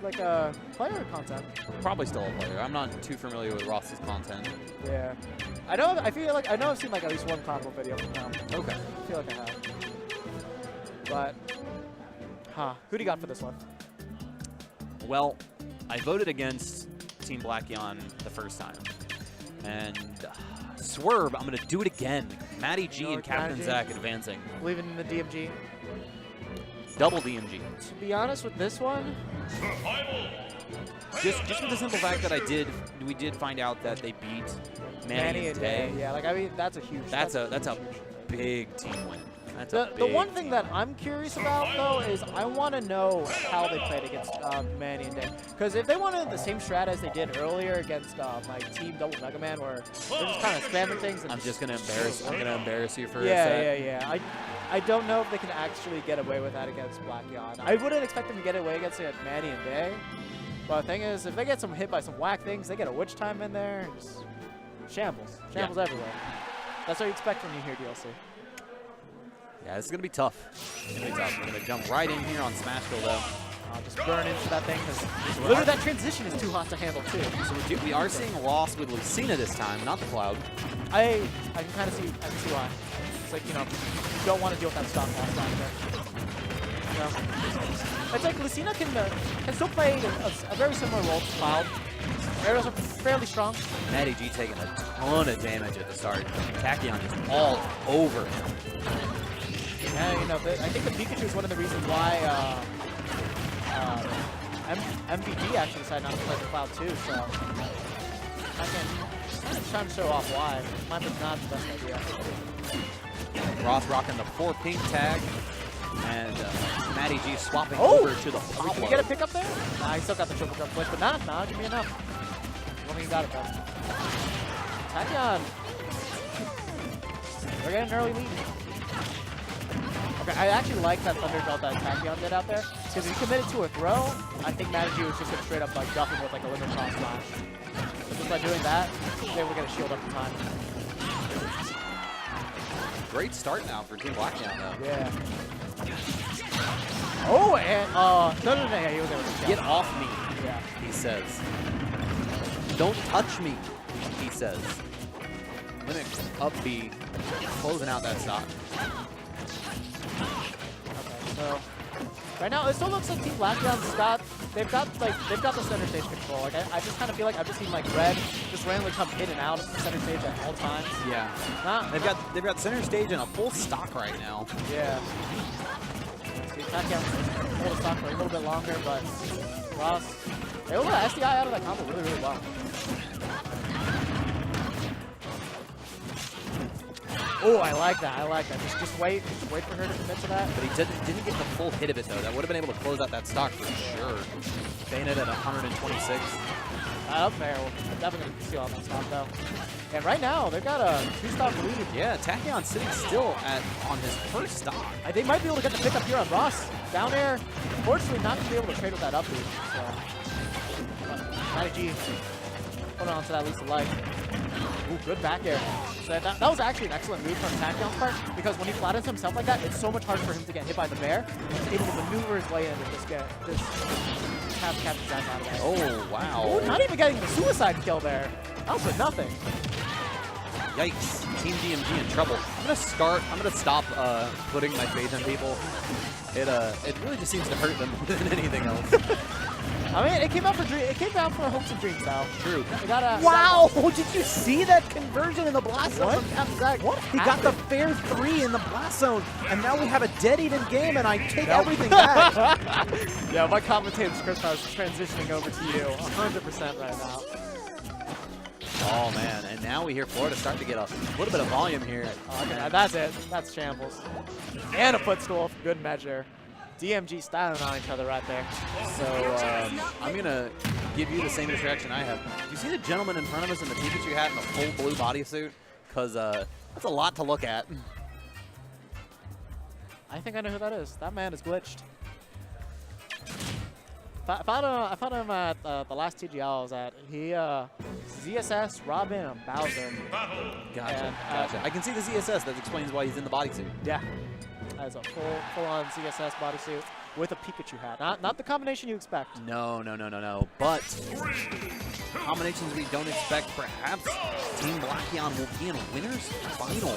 like a player content? Probably still a player. I'm not too familiar with Ross's content. Yeah. I know. I feel like I know I've seen like at least one combo video from him. Okay. I feel like I have. But, who do you got for this one? Well, I voted against Team Tachyon the first time, and Swerve, I'm going to do it again. MattyG and CaptainZack advancing. Believing in the DMG. Double DMG. To be honest with this one, just with the simple fact that we did find out that they beat Manny and Day. Yeah, like I mean that's a huge. That's a big team win. That's the one thing that I'm curious about though is I want to know how they played against Manny and Day, because if they wanted the same strat as they did earlier against my team Double Mega Man, where they're just kind of spamming things. And I'm gonna embarrass you for a set. Yeah. I don't know if they can actually get away with that against Tachyon. I wouldn't expect them to get away against Manny and Day. But the thing is, if they get hit by some whack things, they get a witch time in there, and just shambles everywhere. That's what you expect when you hear DLC. Yeah, this is gonna be tough. We're gonna jump right in here on Smashville though. Just burn into that thing because literally that transition is too hot to handle too. So we are seeing Ross with Lucina this time, not the Cloud. I can kind of see why. It's like, you know, you don't want to deal with that stock last time there. You know? It's like Lucina can still play a very similar role to Cloud. Arrows are fairly strong. MattyG taking a ton of damage at the start. Tachyon is all over him. Yeah, you know, I think the Pikachu is one of the reasons why MVD actually decided not to play the Cloud too, so I can try to show off why. Mine was not the best idea. Ross rocking the 4 pink tag, and MattyG swapping over to the Pablo. Did you get a pick up there? Nah, he still got the triple jump flick, but nah, give me enough. I don't think he got it though. Tachyon. We're getting an early lead. Okay, I actually like that Thunder Belt that Tachyon did out there, because if he committed to a throw, I think MattyG was just going to straight up like duff him with like a limit cross slash. But just by doing that, he's able to get a shield up in time. Great start now for Team Tachyon though. Yeah. Oh, and no, yeah, he was able to get off me. Yeah, he says. Don't touch me, he says. Limit up B, closing out that stock. Okay, so right now it still looks like Team Tachyon's they've got the center stage control. Like I just kind of feel like I've just seen like Red just randomly come in and out of the center stage at all times. Yeah. They've got center stage and a full stock right now. Yeah. Tachyon hold the stock for a little bit longer, but Ross, they able to SDI out of that combo really, really well. Oh, I like that. Just wait for her to commit to that. But he didn't get the full hit of it though. That would have been able to close out that stock for sure. Bayonet at 126. Up there, we're definitely going to steal on that stock though. And right now, they've got a 2-stock lead. Yeah, Tachyon sitting still on his first stock. They might be able to get the pick up here on Ross. Down air, unfortunately not going to be able to trade with that up lead. So, MattyG holding on to that least of life. Ooh, good back air. So that was actually an excellent move from Tachyon's part, because when he flattens himself like that, it's so much harder for him to get hit by the bear. He's able to maneuver his way in and just have CaptainZack out of there. Oh, wow. Ooh, not even getting the suicide kill there. That was for nothing. Yikes. Team DMG in trouble. I'm gonna stop putting my faith in people. It really just seems to hurt them more than anything else. I mean, it came out for hopes and dreams now. True. Wow! Did you see that conversion in the blast zone from CaptainZack? What He got the fair 3 in the blast zone, and now we have a dead-eaten game, and I take everything back. Yeah, my commentator script is transitioning over to you 100% right now. Oh man, and now we hear Florida start to get a little bit of volume here. Okay, that's it. That's shambles. And a footstool for good measure. DMG styling on each other right there. So I'm going to give you the same distraction I have. Do you see the gentleman in front of us in the Pikachu hat and the full blue bodysuit? Because that's a lot to look at. I think I know who that is. That man is glitched. I found him at the last TGL I was at. He, ZSS, Robin, and Bowser. Gotcha. I can see the ZSS. That explains why he's in the bodysuit. Yeah. That is a full-on ZSS bodysuit. with a Pikachu hat. Not the combination you expect. No. But combinations we don't expect, perhaps Team Blackion will be in a winner's final.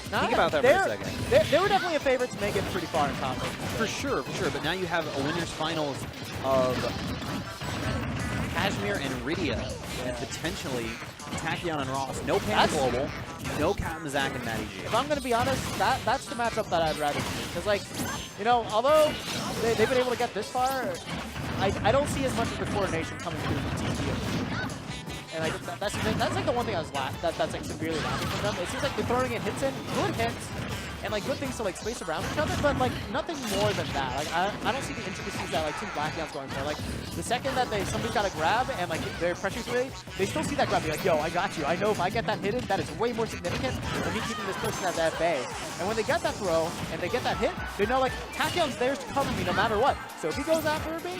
Think about that for a second. They were definitely a favorite to make it pretty far in top 8. For sure. But now you have a winner's finals of Kashmir and Rydia, and potentially Tachyon and Ross. No Pan Global, no CaptainZack and MattyG. If I'm going to be honest, that's the matchup that I'd rather see. Because, like, you know, although they've been able to get this far, I don't see as much of the coordination coming through from THTH. And like that's like the one thing I was that's like severely lacking from them. It seems like they're throwing in hits, good hits, and like good things to like space around each other, but like nothing more than that. Like I don't see the intricacies that like Team Blackion's going for. Like the second that somebody's got a grab and like their pressure's really, they still see that grab, be like, yo, I got you. I know if I get that hidden, that is way more significant than me keeping this person at that bay. And when they get that throw and they get that hit, they know like Tachyon's there to cover me no matter what. So if he goes after me,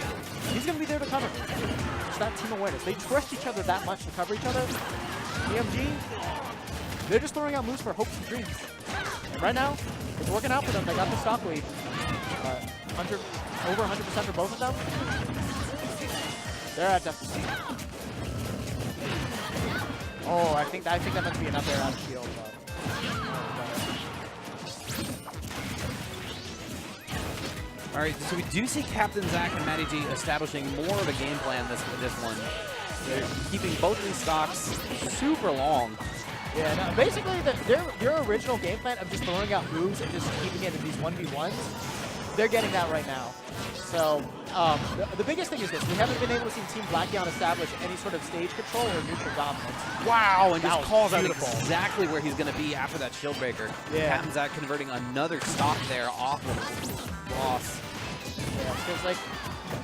he's gonna be there to cover me. It's that team awareness. They trust each other that much to cover each other. DMG, they're just throwing out moves for hopes and dreams. And right now, it's working out for them. They got the stock lead. Over 100% for both of them. They're at deficit. Oh, I think that might be enough there out of shield. All right, so we do see CaptainZack and MattyG establishing more of a game plan this one. They're keeping both of these stocks super long. Yeah, no, basically their original game plan of just throwing out moves and just keeping it in these 1v1s, they're getting that right now. So the biggest thing is this: we haven't been able to see Team Blackion establish any sort of stage control or neutral dominance. Wow, and just calls out beautiful. exactly where he's going to be after that shield breaker. Yeah. CaptainZack converting another stock there off of Ross. Yeah, because like,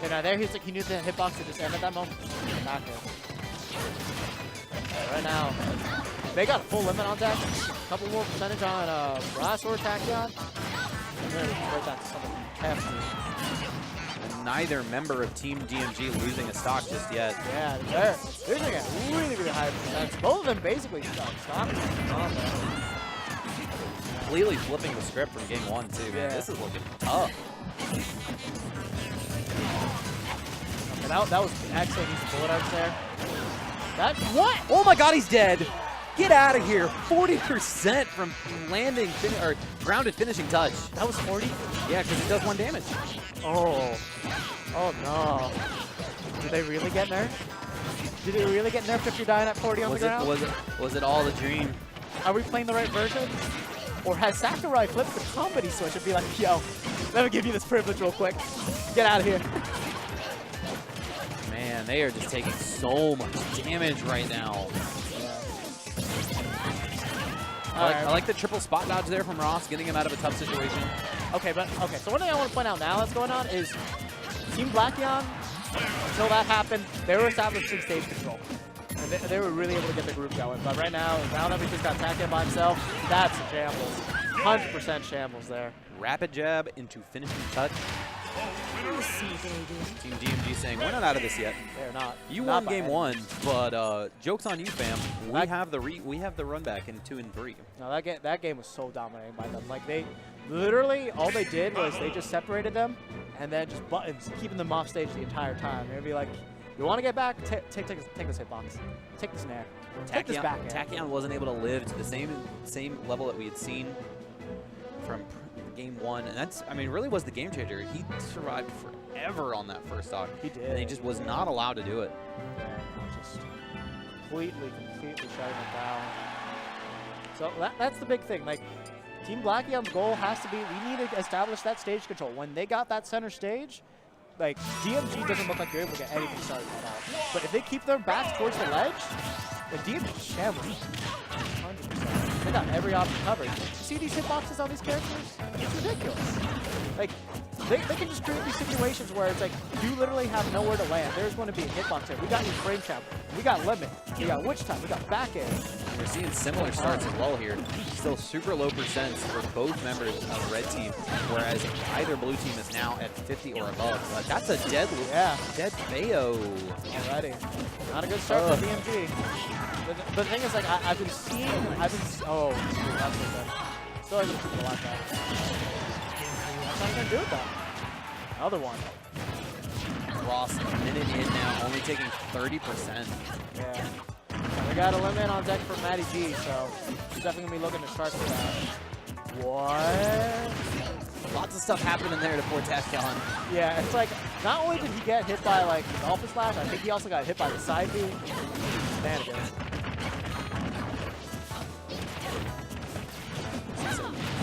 you know, there he's like he knew the hitbox to just end at that moment. Back here. Right now, they got a full limit on deck. A couple more percentage on Ross or Tachyon. And then right back to something hefty. And neither member of Team DMG losing a stock just yet. Yeah, they're doing a really, really high percentage. Both of them basically stock. Completely flipping the script from game 1 too. Man. This is looking tough. And that was excellent use of bullet arts there. What? Oh my god, he's dead. Get out of here. 40% from landing, or grounded finishing touch. That was 40? Yeah, because it does 1 damage. Oh. Oh no. Did they really get nerfed? Did it really get nerfed if you're dying at 40 on the ground? Was it all a dream? Are we playing the right version? Or has Sakurai flipped the comedy switch and be like, yo, let me give you this privilege real quick. Get out of here. Man, they are just taking so much damage right now. I like the triple spot dodge there from Ross, getting him out of a tough situation. Okay, so one thing I want to point out now that's going on is Team Blackion, until that happened, they were establishing stage control. And they were really able to get the group going. But right now everything's got Tachyon by himself. That's a shambles. 100% shambles there. Rapid jab into finishing touch. Team DMG saying, we're not out of this yet. They're not. You won game 1, but joke's on you, fam. We have the run back in 2 and 3. No, that game was so dominating by them. Like they literally all they did was they just separated them and then just buttons, keeping them off stage the entire time. They'd be like, you want to get back? Take this hitbox. Take this nair. Take this back air. Tachyon wasn't able to live to the same level that we had seen from game 1, and that's, I mean, really was the game changer. He survived forever on that first stock. He did. And he just was not allowed to do it. Yeah, just completely shutting it down. So that's the big thing. Like, Team Blackion's goal has to be, we need to establish that stage control. When they got that center stage, like, DMG doesn't look like they're able to get anything started at all. But if they keep their backs towards the ledge, the DMG shambles. 100%. They got every option covered. You see these hitboxes on these characters? It's ridiculous. Like, they can just create these situations where it's like, you literally have nowhere to land. There's going to be a hitbox there. We got new frame trap. We got limit. We got witch time. We got back air. We're seeing similar starts as well here. Still super low percents for both members of red team, whereas either blue team is now at 50 or above. That's a dead Bayo already. Not a good start for DMG. But the thing is, like, I've been seeing, oh, that's so good. Still hasn't people like that. That's not gonna do it though. Another one. Ross, a minute in now, only taking 30%. Yeah. And we got a limit on deck for MattyG, so he's definitely going to be looking to start for that. What? Lots of stuff happening there to poor Tachyon. Yeah, it's like, not only did he get hit by like the Dolphin Slash, I think he also got hit by the side B. Shenanigans.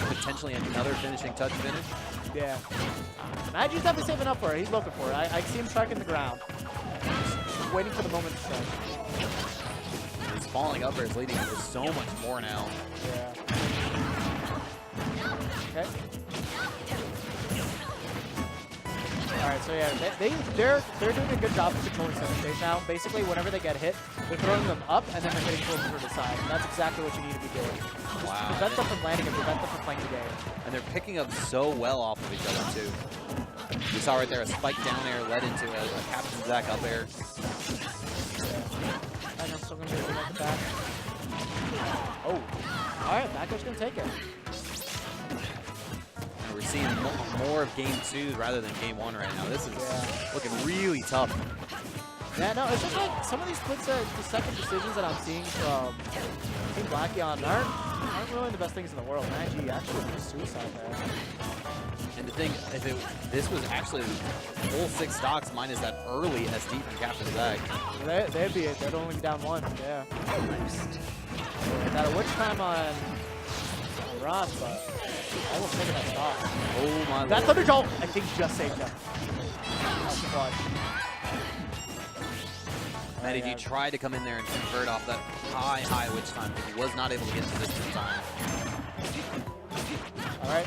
Potentially another finishing touch finish. Yeah. MattyG's definitely saving up for it. He's looking for it. I see him striking the ground. Just waiting for the moment to strike. He's falling up, or he's leading with so much more now. Yeah. Okay. Alright, so yeah, they're doing a good job of controlling center stage now. Basically, whenever they get hit, they're throwing them up, and then they're hitting closer to the side. And that's exactly what you need to be doing. Just Wow. prevent them from landing and prevent them from playing the game. And they're picking up so well off of each other, too. You saw right there a spike down air led into a CaptainZack up air. Yeah. I'm still going to be able to make it back. Oh. Alright, Backo's going to take it. And we're seeing more of game 2 rather than game 1 right now. This is looking really tough. Yeah, no, it's just like some of these split second decisions that I'm seeing from Team Tachyon aren't really the best things in the world. MattyG actually did suicide there. And the thing, if this was actually full 6 stocks minus that early SD from CaptainZack. They'd only be down 1, yeah. Got a witch time on Ross, but almost taking that stock. Oh my That lord. Thunderjolt, I think, just saved him. That's clutch. MattyG tried to come in there and convert off that high witch time, but he was not able to get to this in time. All right.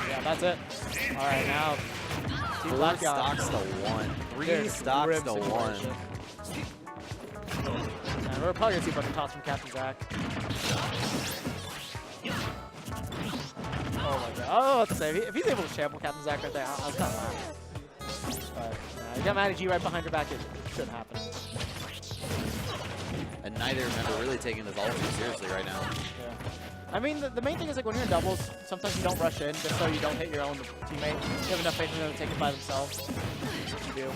Yeah, that's it. All right, now Team 4 Tachyon. stocks to 1. 3 There's stocks grim to 1. situation. And we're probably gonna see a bunch of toss from CaptainZack. Oh my god. Oh, let's say if he's able to shamble CaptainZack right there, I was kind of laughing. But you got MattyG right behind your back. It shouldn't happen. And neither of them are really taking this all too seriously right now. Yeah. I mean, the main thing is like when you're in doubles, sometimes you don't rush in just so you don't hit your own teammate. You have enough faith in them to take it by themselves. That's what you do.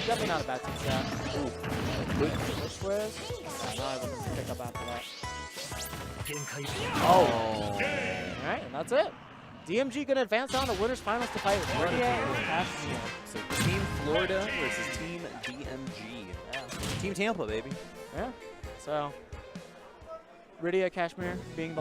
Definitely not a bad team stat. Ooh. Good twist. No, I wasn't pick up after that. Oh. Alright, and that's it. DMG gonna advance down to winners finals to fight Rydia and Tachyon. So Team Florida versus Team DMG. Yeah. Team Tampa, baby. Yeah. So Rydia, Kashmir being the